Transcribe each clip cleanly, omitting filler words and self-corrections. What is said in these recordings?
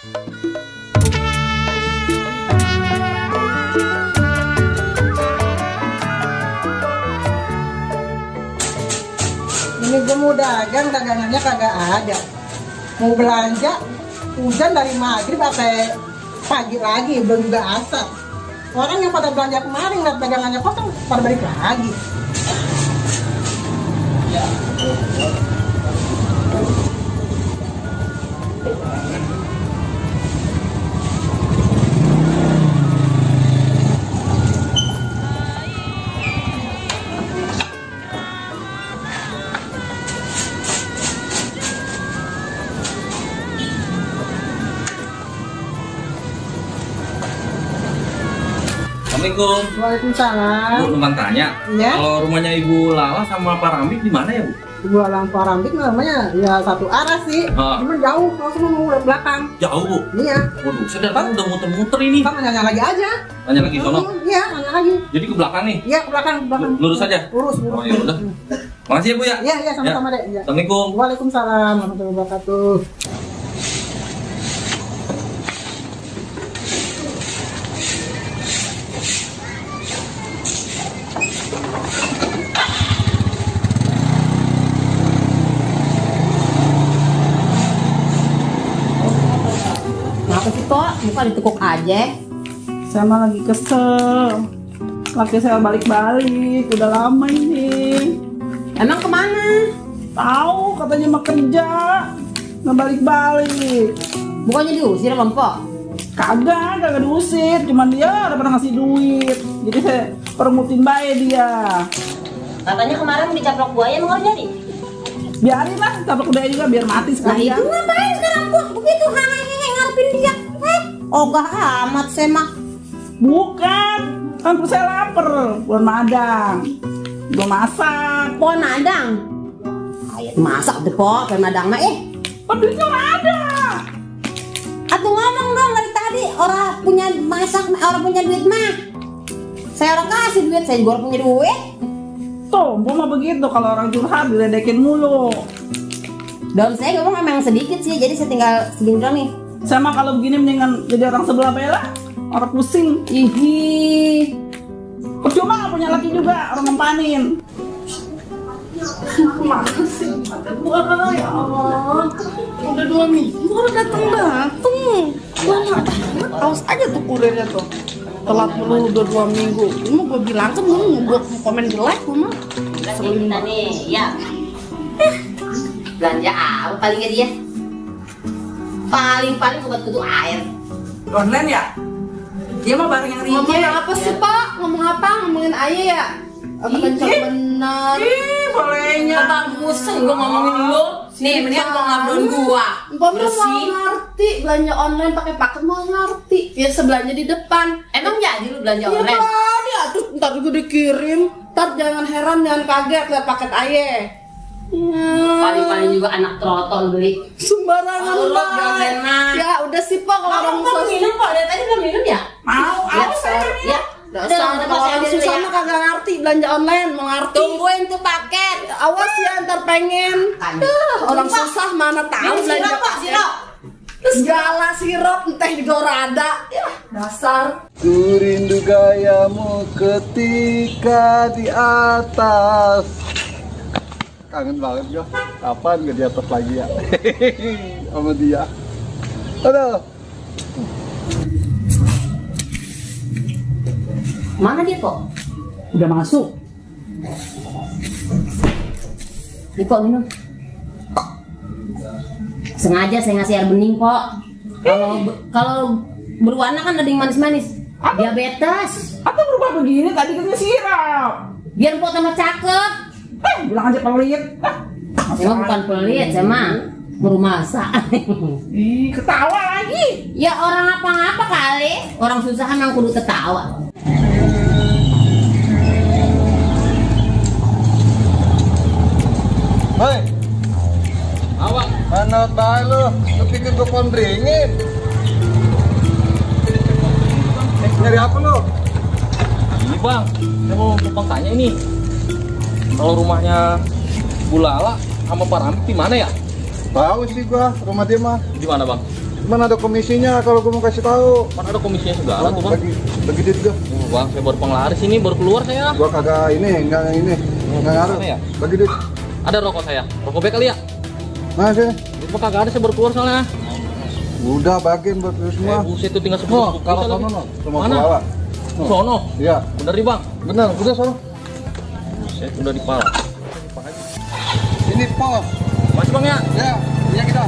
Ini gue mau dagang, dagangannya kagak ada. Mau belanja, hujan dari maghrib sampai pagi lagi, belum juga asar. Orang yang pada belanja kemarin, lihat dagangannya kosong, pada balik lagi. Assalamualaikum. Waalaikumsalam. Bu, numpang tanya. Ya? Kalau rumahnya Ibu Lala sama Pak Rambik di mana ya, Bu? Gua Lampar Rambik namanya ya satu arah sih. Cuman jauh, langsung mau belakang. Jauh, Bu? Iya. Waduh, saya datang udah muter-muter ini. Kita nanya lagi aja. Tanya lagi sono? Iya, nanya lagi. Jadi ke belakang nih? Iya, ke belakang. Lurus aja? Lurus. Oh ya udah. Makasih ya, Bu ya? Iya, sama-sama deh. Ya. Assalamualaikum. Waalaikumsalam warahmatullahi wabarakatuh. Kenapa sih kok? Bukan ditekuk aja. Saya mah lagi kesel. Laki saya balik-balik, udah lama ini. Emang kemana? Tahu katanya mau kerja, nggak balik-balik. Bukannya diusir sama Mpok? Kagak diusir, cuman dia udah pernah ngasih duit. Jadi saya permutin baik dia. Katanya kemarin dicaplok buaya mau jadi. Biarin lah, tapi udah juga biar mati Nah sekalian. itu ngapain sekarang Mpok? Begitu hehehe ngarepin dia. Ogah amat saya mah. Bukan, kan saya lapar, buat madang. Belum masak. Pohon madang. Ayat masak tuh Pok, pohon madang mah Duitnya nggak ada. Atuh ngomong dong dari tadi orang punya masak, orang punya duit mah. Saya orang kasih duit, saya juga orang punya duit. Tuh, gua mah begitu kalau orang curhat diledekin mulu. Daun saya ngomong emang sedikit sih, jadi saya tinggal segini doang nih. Saya mah kalau begini mendingan jadi orang sebelah bela, orang pusing. Ihi. Percuma nggak punya laki juga, orang ngempanin. Mana sih? Ada gua ya Allah. Udah 2 minggu udah datang. Lama banget. Awas aja tuh kurirnya tuh. Telat dulu udah 2 minggu. Ini mau gue bilang kan gue komen jelek mama. Selin nih, ya. Belanja apa palingnya dia? Paling buat kutu air. Online ya? Dia mah bareng yang Ngomong apa sih Pak? Ngomong apa? Ngomongin ayah ya? Apa kenceng bener? bolehnya. Bagusan gua ngomongin lu. Nih, mendingan gua ngabdon gua. Mbak mau ngerti belanja online pakai paket mau ngerti. Biasa belanja di depan. Emang jadi lu belanja Ya online? tadi atuh ntar juga dikirim. Ntar jangan heran jangan kaget lihat paket ayah. Paling-paling juga anak trotol beli. Sembarangan Oh, Mbak. jangan enak. Ya udah sih Pak kalau orang Belum minum kok, dari tadi belum minum ya? Mau, Ya. Dasar Udah, kalau orang susah mah kagak ngerti belanja online mau ngerti. Tungguin tuh paket. Awas ya ntar pengen. Orang susah mana tahu Minum belanja sirop, Pak, paket. sirop. Segala sirop teh juga ora ada. Ya, dasar. Ku rindu gayamu ketika di atas. Kangen banget gue. Kapan gak di atas lagi ya? Sama dia. Aduh. Mana dia kok? Udah masuk. Nih kok minum. Sengaja saya ngasih air bening kok. Kalau berwarna kan ada yang manis-manis. Diabetes. Atau berubah begini tadi katanya sirap. Biar Mpok tambah cakep. Bilang aja pelit. Saya mah bukan pelit, saya mah baru masak. Ih, ketawa lagi. Ya orang apa-apa kali. Orang susah emang kudu ketawa. Hei, Awak. mana tahu lu pikir gue pondringin? Nyari apa lu? Ini bang, saya mau numpang tanya ini. Kalau rumahnya Bu Lala sama Pak Rambik di mana ya? Tahu sih gua, rumah dia mah Di mana bang? Mana ada komisinya kalau gue mau kasih tahu. Mana ada komisinya segala tuh bang. Bagi duit gue. Bang, saya baru penglaris ini, baru keluar saya. Gua kagak enggak ngaruh. Mana ya? Bagi duit. Ada rokok saya, rokok B kali ya? Nah, sini. Itu kagak ada, saya baru keluar soalnya. Udah bagiin buat lu semua. Buset itu tinggal Oh, 10 kalau sono no, semua Mana? pelawak. Sono. Iya, Bener nih bang. benar, udah sono. Buset, udah dipala. Ini pos. Masih bang ya? Ya, iya kita.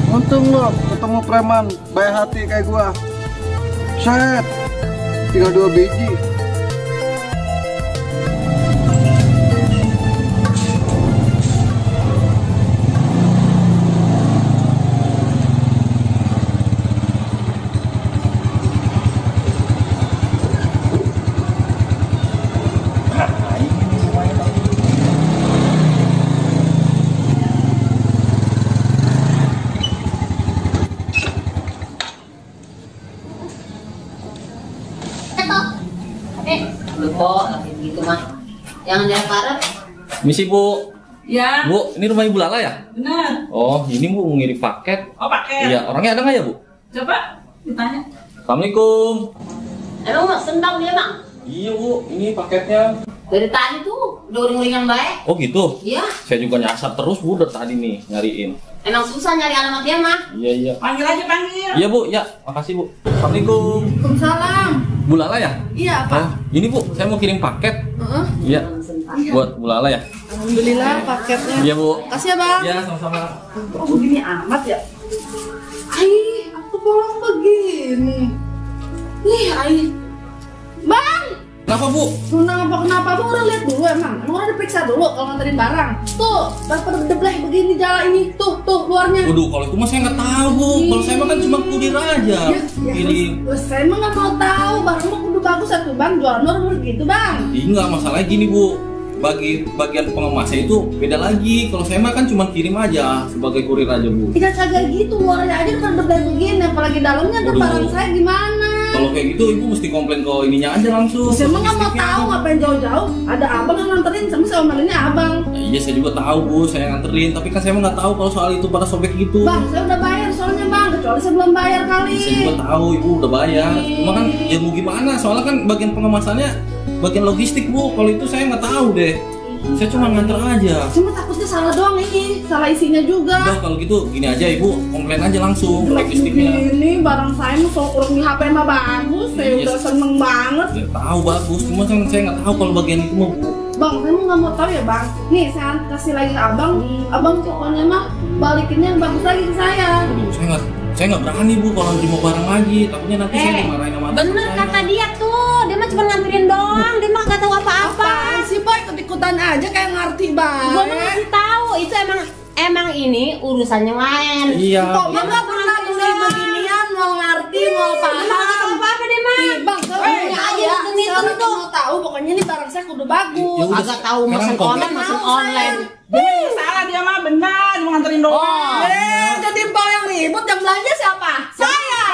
Untung lo ketemu preman baik hati kayak gua. Set, tinggal 2 biji. Lupa, lagi gitu mah. Jangan parah. Misi bu. Ya, Bu, ini rumah Ibu Lala ya? benar. Oh, ini bu ngirim paket. Oh, pakai. Iya, orangnya ada nggak ya bu? Coba ditanya. Assalamualaikum. Emang mas sendang dia bang? Iya bu, ini paketnya. Dari tadi tuh udah uring-uringan baik. Oh gitu? Iya. Saya juga nyasar terus bu dari tadi nih nyariin. Emang susah nyari alamat dia mah. Iya iya. Panggil aja panggil. Iya bu, ya makasih bu. Assalamualaikum. Waalaikumsalam. Bu Lala ya? Iya, Pak. Oh, ini bu, saya mau kirim paket. Heeh. Iya. Buat Bu Lala ya? Alhamdulillah paketnya. Iya bu. Kasih ya, Bang. Iya sama-sama. Oh, begini amat ya? Ai, aku pulang begini. Ih, ai. Bang, Kenapa bu? kenapa Bang udah lihat dulu emang? Emang udah periksa dulu kalau nganterin barang. Tuh, pada deblek begini jalan ini. Tuh, luarnya. Waduh, kalau itu mah saya nggak tahu bu. Kalau saya mah kan cuma kurir aja. Kirim. Terus saya emang nggak mau tahu barang mah udah bagus satu Bang, jualan orang gitu Bang. Iya nggak masalahnya gini bu. Bagian pengemasnya itu beda lagi. Kalau saya mah kan cuma kirim aja sebagai kurir aja bu. Tidak kagak gitu, luarnya aja udah deblek begini, apalagi dalamnya ada Waduh. barang saya gimana? Kalau kayak gitu ibu mesti komplain ke ininya aja langsung. Saya emang nggak mau logistiknya. tahu ngapain jauh-jauh. Ada abang yang nganterin, sama saya omelinnya abang. Iya saya juga tahu bu, saya nganterin. Tapi kan saya mah nggak tahu kalau soal itu pada sobek gitu. Bang, saya udah bayar soalnya Bang, kecuali saya belum bayar kali. Saya juga tahu ibu udah bayar. Cuma kan ya mau gimana? Soalnya kan bagian pengemasannya bagian logistik bu. Kalau itu saya nggak tahu deh. Saya cuma nganter aja. Cuma takutnya salah doang ini, salah isinya juga. Udah kalau gitu gini aja ibu, komplain aja langsung Jelek logistiknya. begini, barang saya mah soal kurang di HP mah bagus, saya Iya. udah seneng banget. Saya tahu bagus, cuma kan saya nggak tahu kalau bagian itu mau. Bang, saya mah nggak mau tahu ya Bang. Nih, saya kasih lagi ke abang. Abang pokoknya mah balikinnya yang bagus lagi ke saya. Aduh, saya nggak berani bu kalau nerima barang lagi. Takutnya nanti saya dimarahin sama anak Bener saya. kata dia tuh, dia mah cuma nganterin doang, dia mah nggak tahu apa-apa. Apaan sih Boy, ikut-ikutan aja kayak ngerti banget. Gua mau ngasih tahu, itu emang ini urusannya lain. Iya. Kok Bang nggak pernah beli beginian, mau ngerti, mau paham. Apa deh mah? Nih Bang, saya punya aja. ini Sekarang tuh. mau tahu, pokoknya ini barang saya kudu bagus. Ya udah, Agak tahu sekarang mesen komplain. online. Salah dia mah benar, mau nganterin doang. Jadi Mbak yang ribut yang belanja siapa? Saya.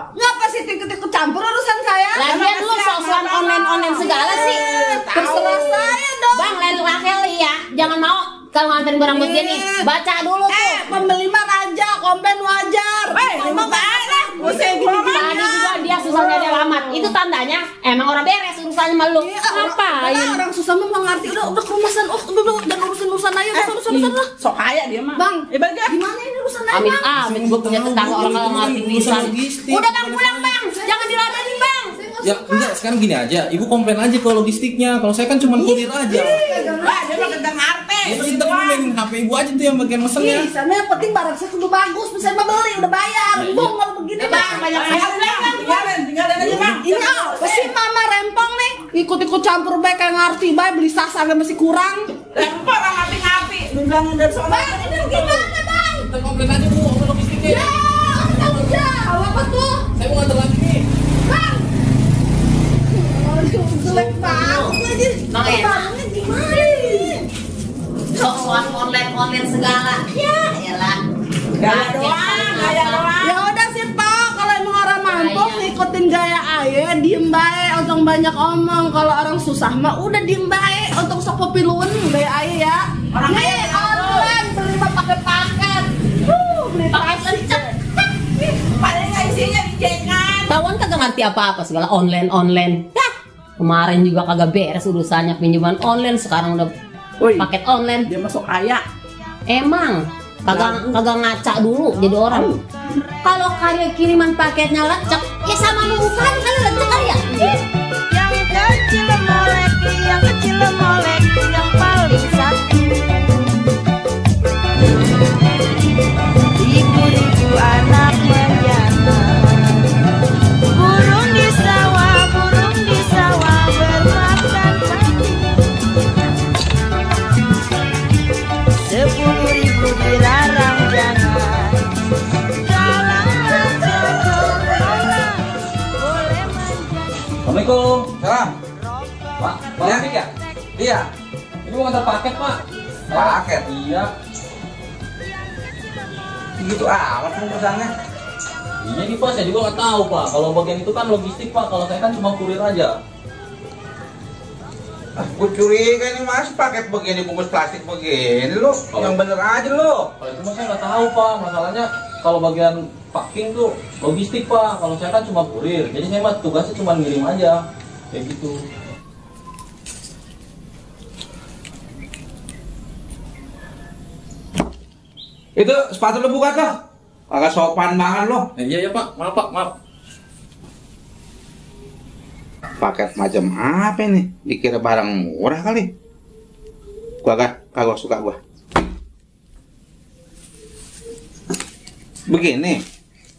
Ngapa sih ikut-ikut campur urusan saya? Lagian lu sosokan online segala sih. Terserah saya dong. Bang, lain kali ya, jangan mau kalau nganterin barang begini, baca dulu tuh. Pembeli mah raja, komplain wajar. Ngomong aja. Pusing Tadi juga dia susah nyari alamat. Itu tandanya emang orang beres urusannya sama lu. Ngapain? Orang susah mah mau ngerti. Udah kerumasan. Udah dan urusan aja. Urusan. sok kaya dia mah. Bang, Bang, gimana ini urusan aja? Amin amin, gue punya tetangga orang kalau ngerti bisa. Logistik. Udah bang pulang bang, jangan diladenin bang. Ya enggak, sekarang gini aja. Ibu komplain aja ke logistiknya. Kalau saya kan cuma kurir aja. Wah, dia mah gendang arte. Ya kita komplain HP ibu aja tuh yang bagian mesennya. Ih, sana yang penting barang saya kudu bagus. Saya mah beli, udah bayar. Bung, kalau begini Bang, banyak Tinggalin aja bang. Ini apa sih mama rempong nih? Ikut-ikut campur baik kayak ngerti baik beli sasar masih kurang. Lempar orang ngapi-ngapi. Lu bilangin dari sana. Bang, ini gimana bang? Kita komplain aja bu sama logistiknya. Ya, tanggung jawab apa tuh? Saya mau nganter lagi nih. Bang! Aduh, jelek banget lagi. Bang, enak. Barangnya gimana? Soal online segala. Ya, iyalah. Gaya doang. Ya udah sih Pak, kalau emang orang mampu ngikutin gaya aye diem bae otong banyak omong. Kalau orang susah mah udah diem bae otong sok pepiluan gaya aye ya. Nih online beli mah pakai paket. Beli paket. Paling nggak isinya dicekan. Tawan kagak ngerti apa-apa segala online. Hah, kemarin juga kagak beres urusannya pinjaman online, sekarang udah Woi, paket online. dia masuk kaya. Emang kagak ngaca dulu jadi orang. Kalau karya kiriman paketnya lecek, ya sama bukan kali lecek kali ya. Yang kecil molek, yang paling satu. Ribu-ribu anak menjana. Burung di sawah bermakan padi. 10.000 dilarang jangan. Assalamualaikum. Salam. Pak, Pak Apik ya? Iya. Ini mau ngantar paket, Pak. Paket? Iya. Gitu amat pesannya. Iya nih Pak, saya juga nggak tahu Pak. Kalau bagian itu kan logistik Pak. Kalau saya kan cuma kurir aja. Gue curiga nih mas, paket begini, bungkus plastik begini lo, yang bener aja lo. Kalau itu mah saya nggak tahu Pak. Masalahnya kalau bagian packing tuh logistik Pak. Kalau saya kan cuma kurir. Jadi saya mah tugasnya cuma ngirim aja. Kayak gitu. Itu sepatu lo buka tuh, agak sopan banget lo. Iya ya Pak, maaf Pak, maaf. Paket macam apa nih? Dikira barang murah kali. Gua kagak suka gua. Begini,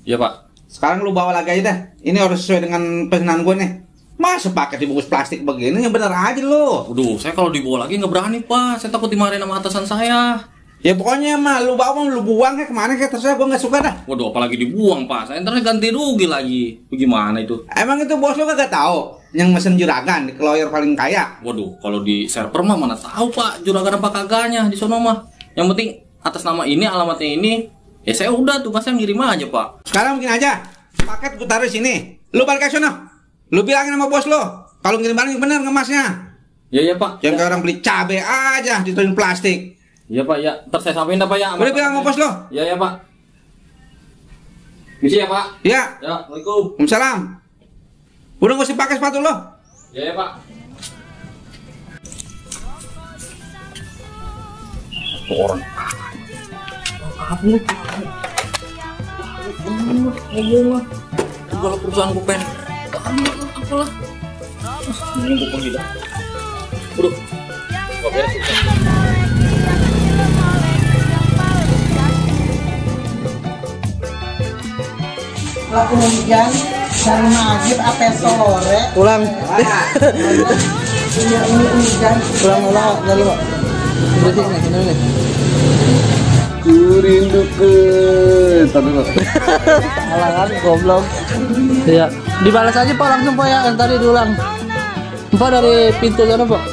Iya Pak. sekarang lu bawa lagi aja dah. Ini harus sesuai dengan pesanan gua nih. Masa paket dibungkus plastik begini, yang bener aja lo. Waduh, saya kalau dibawa lagi nggak berani Pak. Saya takut dimarahin sama atasan saya. Ya pokoknya mah lu bawa lu buang kayak kemana kayak terserah, gua nggak suka dah. Waduh, apalagi dibuang Pak. Saya ntar ganti rugi lagi. Bagaimana itu? Emang itu bos lu kagak tahu yang mesen juragan di lawyer paling kaya? Waduh, kalau di server mah mana tahu Pak juragan apa kagaknya di sono mah. Yang penting atas nama ini, alamatnya ini, ya saya udah tugasnya ngirim aja Pak. Sekarang begini aja, paket gua taruh di sini. Lu balik ke sana. Lu bilangin sama bos lu, kalau ngirim barang yang bener ngemasnya. Iya Pak. Jangan kayak orang beli cabe aja diturunin plastik. Iya Pak, ya. Ntar saya sampein dah Pak ya. Udah bilang sama bos lo? Iya ya Pak. Misi ya Pak. Ya. Ya, Assalamualaikum. Waalaikumsalam. Udah nggak usah pakai sepatu lo. Iya ya Pak. Orang kamu ngomong lah. Kalau perusahaan gue pengen kamu apalah. Ini gue pergi dah. Udah. Gak beres. Laku hujan dari maghrib sampai sore. Pulang. Ini hujan. Pulang dari Pak. Berarti nih. Kurindukan. Tapi lo. Halangan goblok. Iya. Dibalas aja Pak langsung Pak ya, yang tadi diulang. Pak dari pintu sana Pak.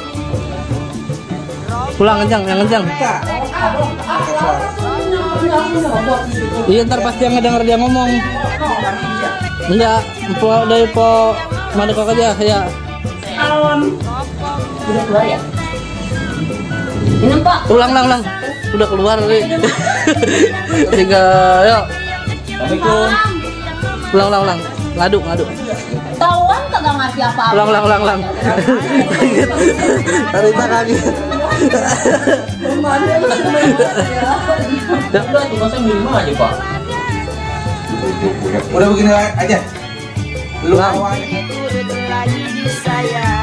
Pulang kencang, yang kencang. Iya ntar pasti yang ngedenger dia ngomong. Enggak, dari Po Madekok aja ya. Udah keluar ya? Ini Pak. Ulang. Udah keluar nih. Tinggal yuk. Assalamualaikum. Ulang. Ngadu. Tawan kagak ngerti apa-apa. Ulang. Tarita kaget. Udah tugasnya ngirim aja Pak. Udah begini aja. Lu Lagi di saya.